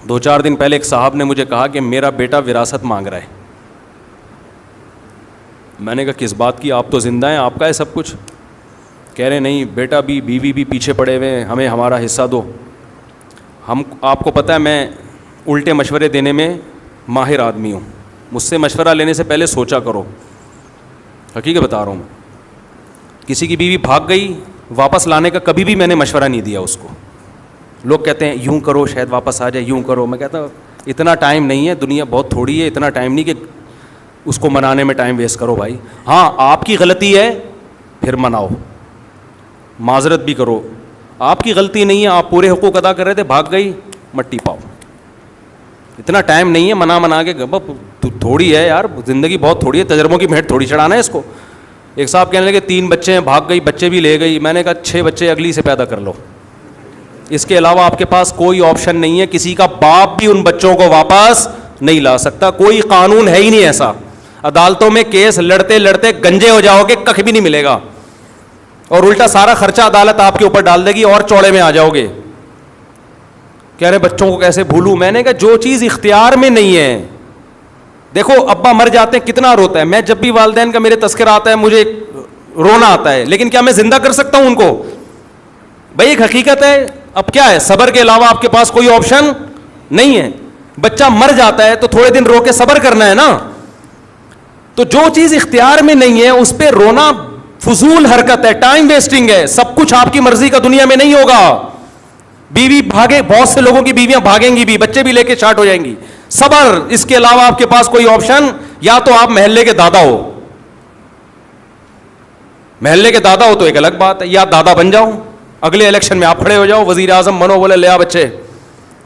2-4 دن پہلے ایک صاحب نے مجھے کہا کہ میرا بیٹا وراثت مانگ رہا ہے. میں نے کہا کس بات کی, آپ تو زندہ ہیں, آپ کا ہے سب کچھ. کہہ رہے نہیں بیٹا بھی, بیوی بھی پیچھے پڑے ہوئے ہیں, ہمیں ہمارا حصہ دو. آپ کو پتہ ہے میں الٹے مشورے دینے میں ماہر آدمی ہوں. مجھ سے مشورہ لینے سے پہلے سوچا کرو, حقیقت بتا رہا ہوں. کسی کی بیوی بھاگ گئی, واپس لانے کا کبھی بھی میں نے مشورہ نہیں دیا اس کو. لوگ کہتے ہیں یوں کرو شاید واپس آ جائے, یوں کرو. میں کہتا ہوں اتنا ٹائم نہیں ہے, دنیا بہت تھوڑی ہے, اتنا ٹائم نہیں کہ اس کو منانے میں ٹائم ویسٹ کرو بھائی. ہاں آپ کی غلطی ہے پھر مناؤ, معذرت بھی کرو. آپ کی غلطی نہیں ہے, آپ پورے حقوق ادا کر رہے تھے, بھاگ گئی, مٹی پاؤ. اتنا ٹائم نہیں ہے منا کے, تھوڑی ہے یار, زندگی بہت تھوڑی ہے, تجربوں کی بھیٹ تھوڑی چڑھانا ہے اس کو. ایک صاحب کہنے لگے 3 بچے ہیں, بھاگ گئی, بچے بھی لے گئی. میں نے کہا 6 بچے اگلی سے پیدا کر لو, اس کے علاوہ آپ کے پاس کوئی آپشن نہیں ہے. کسی کا باپ بھی ان بچوں کو واپس نہیں لا سکتا, کوئی قانون ہے ہی نہیں ایسا. عدالتوں میں کیس لڑتے لڑتے گنجے ہو جاؤ گے, کخ بھی نہیں ملے گا, اور الٹا سارا خرچہ عدالت آپ کے اوپر ڈال دے گی اور چوڑے میں آ جاؤ گے. کہہ رہے بچوں کو کیسے بھولوں. میں نے کہا جو چیز اختیار میں نہیں ہے, دیکھو ابا مر جاتے ہیں کتنا روتا ہے, میں جب بھی والدین کا میرے تذکرہ آتا ہے مجھے رونا آتا ہے, لیکن کیا میں زندہ کر سکتا ہوں ان کو؟ بھائی ایک حقیقت ہے. اب کیا ہے, صبر کے علاوہ آپ کے پاس کوئی آپشن نہیں ہے. بچہ مر جاتا ہے تو تھوڑے دن رو کے صبر کرنا ہے نا. تو جو چیز اختیار میں نہیں ہے اس پہ رونا فضول حرکت ہے, ٹائم ویسٹنگ ہے. سب کچھ آپ کی مرضی کا دنیا میں نہیں ہوگا. بیوی بھاگے, بہت سے لوگوں کی بیویاں بھاگیں گی بھی, بچے بھی لے کے شارٹ ہو جائیں گی. صبر, اس کے علاوہ آپ کے پاس کوئی آپشن, یا تو آپ محلے کے دادا ہو, محلے کے دادا ہو تو ایک الگ بات ہے, یا دادا بن جاؤ, اگلے الیکشن میں آپ کھڑے ہو جاؤ, وزیر اعظم بنو, بولے لے آ بچے,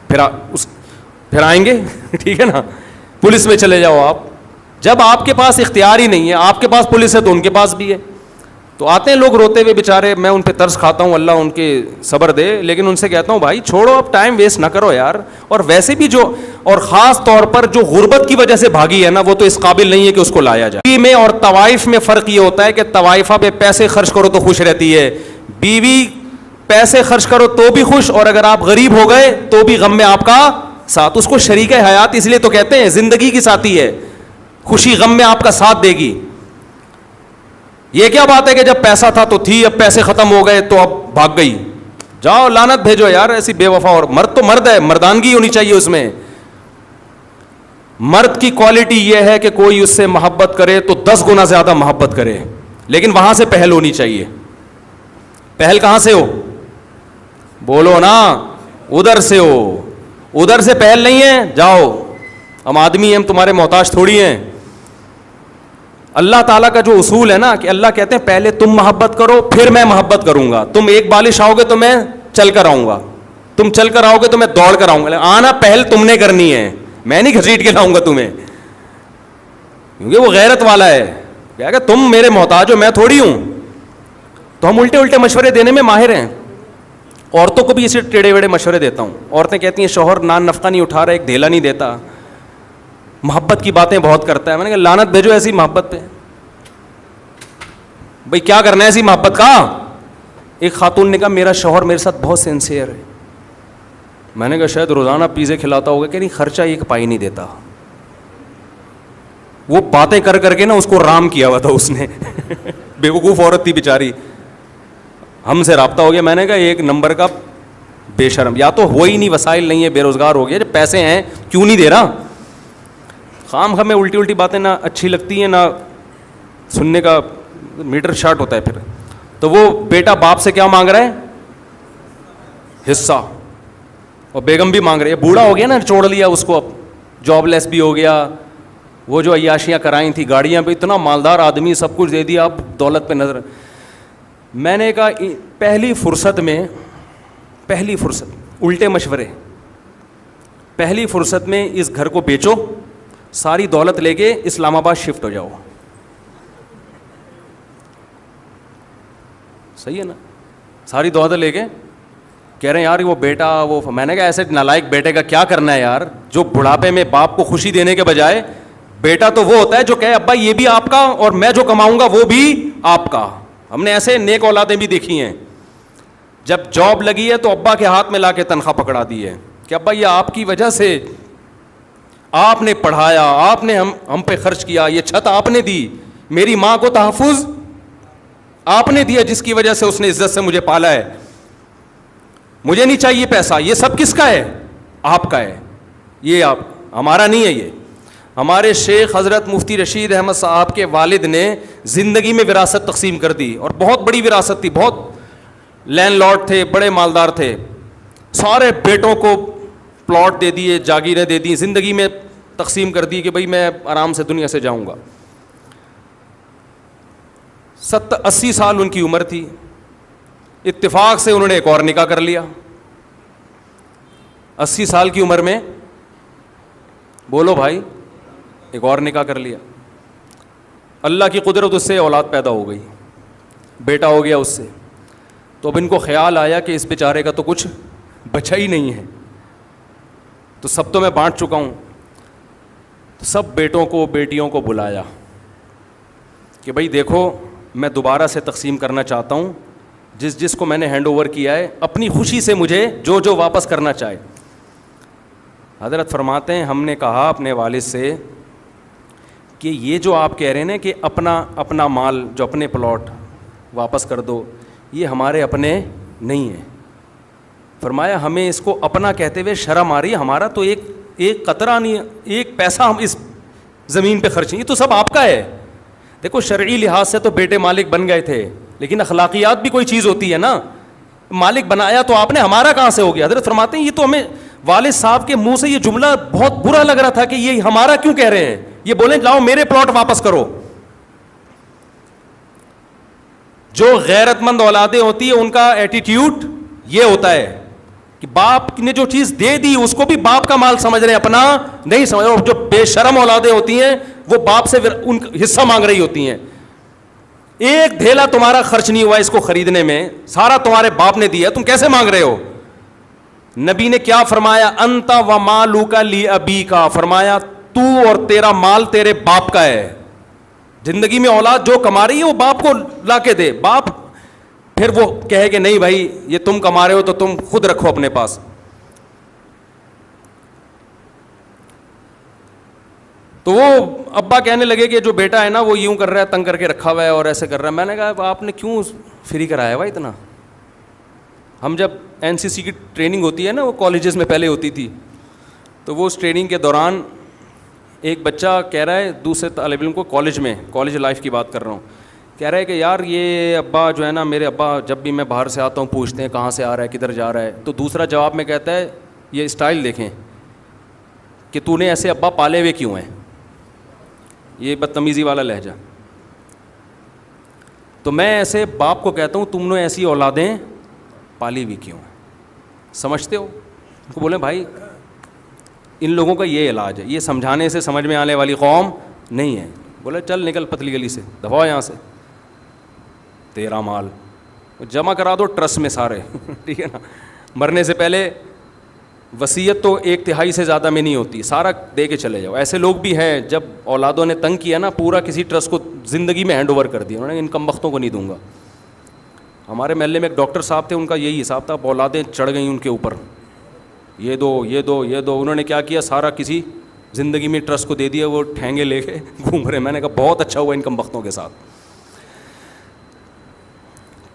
پھر آئیں گے ٹھیک ہے نا, پولیس میں چلے جاؤ آپ. جب آپ کے پاس اختیار ہی نہیں ہے, آپ کے پاس پولیس ہے تو ان کے پاس بھی ہے. تو آتے ہیں لوگ روتے ہوئے بیچارے, میں ان پہ ترس کھاتا ہوں, اللہ ان کے صبر دے, لیکن ان سے کہتا ہوں بھائی چھوڑو, اب ٹائم ویسٹ نہ کرو یار. اور ویسے بھی جو, اور خاص طور پر جو غربت کی وجہ سے بھاگی ہے نا, وہ تو اس قابل نہیں ہے کہ اس کو لایا جائے. بیوی میں اور طوائف میں فرق یہ ہوتا ہے کہ طوائفہ پہ پیسے خرچ کرو تو خوش رہتی ہے, بیوی پیسے خرچ کرو تو بھی خوش, اور اگر آپ غریب ہو گئے تو بھی غم میں آپ کا ساتھ. اس کو شریک حیات اس لیے تو کہتے ہیں, زندگی کی ساتھی ہے, خوشی غم میں آپ کا ساتھ دے گی. یہ کیا بات ہے کہ جب پیسہ تھا تو تھی, اب پیسے ختم ہو گئے تو اب بھاگ گئی. جاؤ لعنت بھیجو یار ایسی بے وفا. اور مرد تو مرد ہے, مردانگی ہونی چاہیے اس میں. مرد کی کوالٹی یہ ہے کہ کوئی اس سے محبت کرے تو 10 گنا زیادہ محبت کرے, لیکن وہاں سے پہل ہونی چاہیے. پہل کہاں سے ہو؟ بولو نا, ادھر سے ہو. ادھر سے پہل نہیں ہے, جاؤ, ہم آدمی ہیں, ہم تمہارے محتاج تھوڑی ہیں. اللہ تعالیٰ کا جو اصول ہے نا کہ اللہ کہتے ہیں پہلے تم محبت کرو پھر میں محبت کروں گا. تم ایک بالش آؤ گے تو میں چل کر آؤں گا, تم چل کر آؤ گے تو میں دوڑ کر آؤں گا. آنا پہل تم نے کرنی ہے, میں نہیں گھسیٹ کے لاؤں گا تمہیں, کیونکہ وہ غیرت والا ہے. کیا کہ تم میرے محتاج ہو, میں تھوڑی ہوں. تو ہم الٹے مشورے دینے میں ماہر ہیں. عورتوں کو بھی اسے ٹیڑے ویڑے مشورے دیتا ہوں. عورتیں کہتی ہیں شوہر نان نفقہ نہیں اٹھا رہا, ایک دھیلا نہیں دیتا, محبت کی باتیں بہت کرتا ہے. میں نے کہا لعنت بھیجو ایسی محبت پہ. بھئی کیا کرنا ہے ایسی محبت کا؟ ایک خاتون نے کہا میرا شوہر میرے ساتھ بہت سینسیئر ہے. میں نے کہا شاید روزانہ پیزے کھلاتا ہوگا, کہ نہیں خرچہ ایک پائی نہیں دیتا. وہ باتیں کر کر کے نا اس کو رام کیا ہوا تھا اس نے بیوقوف عورت تھی بیچاری. ہم سے رابطہ ہو گیا. میں نے کہا ایک نمبر کا بے شرم, یا تو ہو ہی نہیں, وسائل نہیں ہے, بے روزگار ہو گیا, جب پیسے ہیں کیوں نہیں دے رہا. خام خام میں الٹی باتیں نہ اچھی لگتی ہیں, نہ سننے کا میٹر شارٹ ہوتا ہے پھر. تو وہ بیٹا باپ سے کیا مانگ رہا ہے؟ حصہ. اور بیگم بھی مانگ رہی ہے, بوڑھا ہو گیا نا, چھوڑ لیا اس کو, اب جاب لیس بھی ہو گیا. وہ جو عیاشیاں کرائیں تھیں, گاڑیاں پہ, اتنا مالدار آدمی, سب کچھ دے دیا, اب دولت پہ نظر. میں نے کہا پہلی فرصت الٹے مشورے, پہلی فرصت میں اس گھر کو بیچو, ساری دولت لے کے اسلام آباد شفٹ ہو جاؤ. صحیح ہے نا؟ ساری دولت لے کے کہہ رہے ہیں یار وہ بیٹا وہ. میں نے کہا ایسے نالائق بیٹے کا کیا کرنا ہے یار, جو بڑھاپے میں باپ کو خوشی دینے کے بجائے, بیٹا تو وہ ہوتا ہے جو کہے ابا یہ بھی آپ کا اور میں جو کماؤں گا وہ بھی آپ کا. ہم نے ایسے نیک اولادیں بھی دیکھی ہیں, جب جاب لگی ہے تو ابا کے ہاتھ میں لا کے تنخواہ پکڑا دی ہے, کہ ابا یہ آپ کی وجہ سے آپ نے پڑھایا, آپ نے ہم پہ خرچ کیا, یہ چھت آپ نے دی, میری ماں کو تحفظ آپ نے دیا جس کی وجہ سے اس نے عزت سے مجھے پالا ہے, مجھے نہیں چاہیے پیسہ, یہ سب کس کا ہے؟ آپ کا ہے, یہ آپ ہمارا نہیں ہے. یہ ہمارے شیخ حضرت مفتی رشید احمد صاحب کے والد نے زندگی میں وراثت تقسیم کر دی, اور بہت بڑی وراثت تھی, بہت لینڈ لارڈ تھے, بڑے مالدار تھے, سارے بیٹوں کو پلاٹ دے دیے, جاگیریں دے دی, زندگی میں تقسیم کر دی کہ بھائی میں آرام سے دنیا سے جاؤں گا. 80 سال ان کی عمر تھی, اتفاق سے انہوں نے ایک اور نکاح کر لیا 80 سال کی عمر میں. بولو بھائی, ایک اور نکاح کر لیا. اللہ کی قدرت, اس سے اولاد پیدا ہو گئی, بیٹا ہو گیا اس سے. تو اب ان کو خیال آیا کہ اس بیچارے کا تو کچھ بچا ہی نہیں ہے, تو سب تو میں بانٹ چکا ہوں. تو سب بیٹوں کو بیٹیوں کو بلایا کہ بھائی دیکھو میں دوبارہ سے تقسیم کرنا چاہتا ہوں, جس کو میں نے ہینڈ اوور کیا ہے اپنی خوشی سے مجھے جو واپس کرنا چاہے. حضرت فرماتے ہیں ہم نے کہا اپنے والد سے کہ یہ جو آپ کہہ رہے ہیں نا کہ اپنا مال جو اپنے پلاٹ واپس کر دو, یہ ہمارے اپنے نہیں ہیں. فرمایا ہمیں اس کو اپنا کہتے ہوئے شرم آ رہی ہے, ہمارا تو ایک قطرہ نہیں, ایک پیسہ ہم اس زمین پہ خرچ نہیں, یہ تو سب آپ کا ہے. دیکھو شرعی لحاظ سے تو بیٹے مالک بن گئے تھے, لیکن اخلاقیات بھی کوئی چیز ہوتی ہے نا, مالک بنایا تو آپ نے, ہمارا کہاں سے ہو گیا. حضرت فرماتے ہیں یہ تو ہمیں والد صاحب کے منہ سے یہ جملہ بہت برا لگ رہا تھا کہ یہ ہمارا کیوں کہہ رہے ہیں, یہ بولیں لاؤ میرے پلاٹ واپس کرو. جو غیرت مند اولادیں ہوتی ہیں ان کا ایٹیٹیوڈ یہ ہوتا ہے کہ باپ نے جو چیز دے دی اس کو بھی باپ کا مال سمجھ رہے ہیں, اپنا نہیں سمجھ رہے. جو بے شرم اولادیں ہوتی ہیں وہ باپ سے ان حصہ مانگ رہی ہوتی ہیں. ایک دھیلا تمہارا خرچ نہیں ہوا اس کو خریدنے میں, سارا تمہارے باپ نے دیا, تم کیسے مانگ رہے ہو؟ نبی نے کیا فرمایا؟ انت و مالک لی ابیکا, فرمایا تو اور تیرا مال تیرے باپ کا ہے. زندگی میں اولاد جو کما رہی ہے وہ باپ کو لا کے دے. باپ پھر وہ کہے کہ نہیں بھائی یہ تم کما رہے ہو تو تم خود رکھو اپنے پاس. تو وہ ابا کہنے لگے کہ جو بیٹا ہے نا وہ یوں کر رہا ہے, تنگ کر کے رکھا ہوا ہے اور ایسے کر رہا ہے. میں نے کہا آپ نے کیوں فری کرایا ہوا اتنا؟ ہم جب NCC کی ٹریننگ ہوتی ہے نا, وہ کالجز میں پہلے ہوتی تھی, تو وہ اس ٹریننگ کے دوران ایک بچہ کہہ رہا ہے دوسرے طالب علم کو, کالج لائف کی بات کر رہا ہوں, کہہ رہا ہے کہ یار یہ ابا جو ہے نا, میرے ابا جب بھی میں باہر سے آتا ہوں پوچھتے ہیں کہاں سے آ رہا ہے, کدھر جا رہا ہے. تو دوسرا جواب میں کہتا ہے یہ اسٹائل دیکھیں کہ تو نے ایسے ابا پالے ہوئے کیوں ہیں, یہ بدتمیزی والا لہجہ. تو میں ایسے باپ کو کہتا ہوں تم نے ایسی اولادیں پالی ہوئی کیوں ہیں, سمجھتے ہو؟ ان کو بولیں بھائی ان لوگوں کا یہ علاج ہے, یہ سمجھانے سے سمجھ میں آنے والی قوم نہیں ہے. بولے چل نکل پتلی گلی سے, دفعہ یہاں سے, تیرا مال جمع کرا دو ٹرسٹ میں سارے ٹھیک ہے نا. مرنے سے پہلے وصیت تو 1/3 سے زیادہ میں نہیں ہوتی, سارا دے کے چلے جاؤ. ایسے لوگ بھی ہیں جب اولادوں نے تنگ کیا نا, پورا کسی ٹرسٹ کو زندگی میں ہینڈ اوور کر دیا, انہوں نے ان کم بختوں کو نہیں دوں گا. ہمارے محلے میں ایک ڈاکٹر صاحب تھے, ان کا یہی حساب تھا, اولادیں چڑھ گئیں ان کے اوپر, یہ دو یہ دو یہ دو. انہوں نے کیا کیا, سارا کسی زندگی میں ٹرسٹ کو دے دیا, وہ ٹھینگے لے کے گھوم رہے. میں نے کہا بہت اچھا ہوا ان کم بختوں کے ساتھ.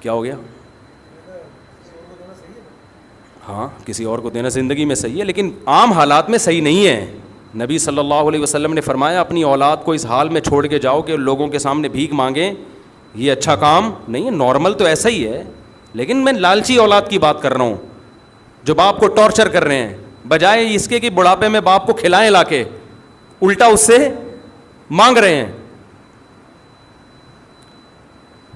کیا ہو گیا؟ ہاں کسی اور کو دینا زندگی میں صحیح ہے, لیکن عام حالات میں صحیح نہیں ہے. نبی صلی اللہ علیہ وسلم نے فرمایا اپنی اولاد کو اس حال میں چھوڑ کے جاؤ کہ لوگوں کے سامنے بھیک مانگیں, یہ اچھا کام نہیں ہے. نارمل تو ایسا ہی ہے, لیکن میں لالچی اولاد کی بات کر رہا ہوں جو باپ کو ٹارچر کر رہے ہیں, بجائے اس کے کہ بڑھاپے میں باپ کو کھلائیں لا کے, الٹا اس سے مانگ رہے ہیں.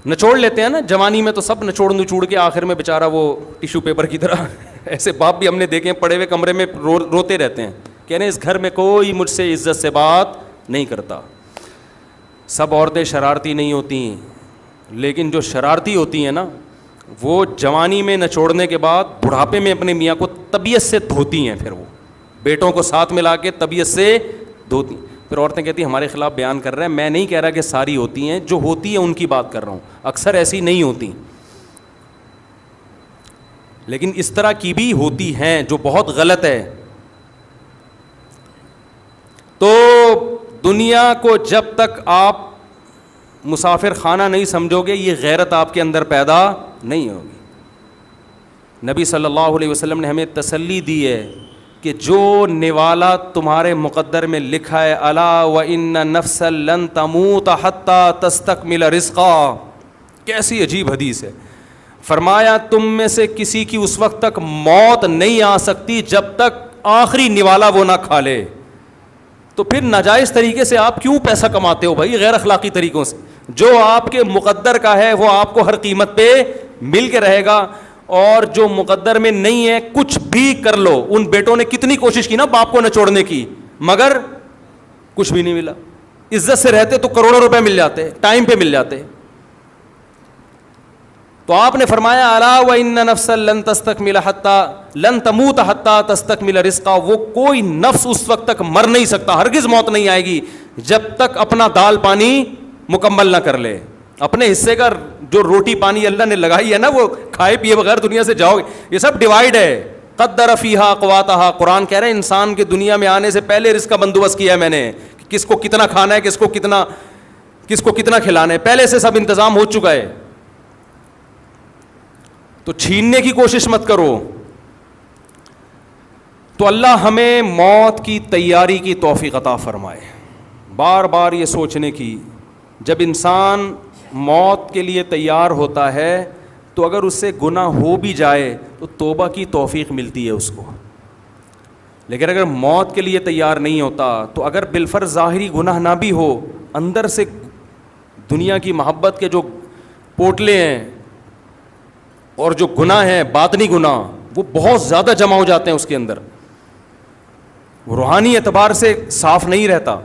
نچوڑ لیتے ہیں نا جوانی میں, تو سب نچوڑ کے آخر میں بیچارہ وہ ٹیشو پیپر کی طرح ایسے باپ بھی ہم نے دیکھے ہیں پڑے ہوئے کمرے میں روتے رہتے ہیں, کہہ رہے ہیں اس گھر میں کوئی مجھ سے عزت سے بات نہیں کرتا. سب عورتیں شرارتی نہیں ہوتی, لیکن جو شرارتی ہوتی ہیں نا وہ جوانی میں نچوڑنے کے بعد بڑھاپے میں اپنے میاں کو طبیعت سے دھوتی ہیں, پھر وہ بیٹوں کو ساتھ ملا کے طبیعت سے دھوتی. پھر عورتیں کہتی ہیں ہمارے خلاف بیان کر رہے ہیں. میں نہیں کہہ رہا کہ ساری ہوتی ہیں, جو ہوتی ہیں ان کی بات کر رہا ہوں, اکثر ایسی نہیں ہوتی. لیکن اس طرح کی بھی ہوتی ہیں جو بہت غلط ہے. تو دنیا کو جب تک آپ مسافر خانہ نہیں سمجھو گے, یہ غیرت آپ کے اندر پیدا نہیں ہوگی. نبی صلی اللہ علیہ وسلم نے ہمیں تسلی دی ہے کہ جو نوالا تمہارے مقدر میں لکھا ہے, الا وان نفسا لن تموت حتی تستکمل رزقا, کیسی عجیب حدیث ہے. فرمایا تم میں سے کسی کی اس وقت تک موت نہیں آ سکتی جب تک آخری نوالا وہ نہ کھا لے. تو پھر ناجائز طریقے سے آپ کیوں پیسہ کماتے ہو بھائی, غیر اخلاقی طریقوں سے؟ جو آپ کے مقدر کا ہے وہ آپ کو ہر قیمت پہ مل کے رہے گا, اور جو مقدر میں نہیں ہے کچھ بھی کر لو. ان بیٹوں نے کتنی کوشش کی نا باپ کو نچوڑنے کی, مگر کچھ بھی نہیں ملا. عزت سے رہتے تو کروڑوں روپے مل جاتے, ٹائم پہ مل جاتے. تو آپ نے فرمایا الا وان نفسا لن تستکمل حتی لن تموت حتی تستکمل رزقا, وہ کوئی نفس اس وقت تک مر نہیں سکتا, ہرگز موت نہیں آئے گی جب تک اپنا دال پانی مکمل نہ کر لے. اپنے حصے کا جو روٹی پانی اللہ نے لگائی ہے نا, وہ کھائے پیے بغیر دنیا سے جاؤ گے. یہ سب ڈیوائیڈ ہے. قدر فیہا اقواتہا, قرآن کہہ رہے ہیں انسان کے دنیا میں آنے سے پہلے رزق کا بندوبست کیا ہے میں نے, کس کو کتنا کھانا ہے, کس کو کتنا کھلانا ہے, پہلے سے سب انتظام ہو چکا ہے. تو چھیننے کی کوشش مت کرو. تو اللہ ہمیں موت کی تیاری کی توفیق عطا فرمائے. بار بار یہ سوچنے کی, جب انسان موت کے لیے تیار ہوتا ہے تو اگر اس سے گناہ ہو بھی جائے تو توبہ کی توفیق ملتی ہے اس کو. لیکن اگر موت کے لیے تیار نہیں ہوتا تو اگر بالفرض ظاہری گناہ نہ بھی ہو, اندر سے دنیا کی محبت کے جو پوٹلے ہیں اور جو گناہ ہیں باطنی گناہ, وہ بہت زیادہ جمع ہو جاتے ہیں اس کے اندر, وہ روحانی اعتبار سے صاف نہیں رہتا.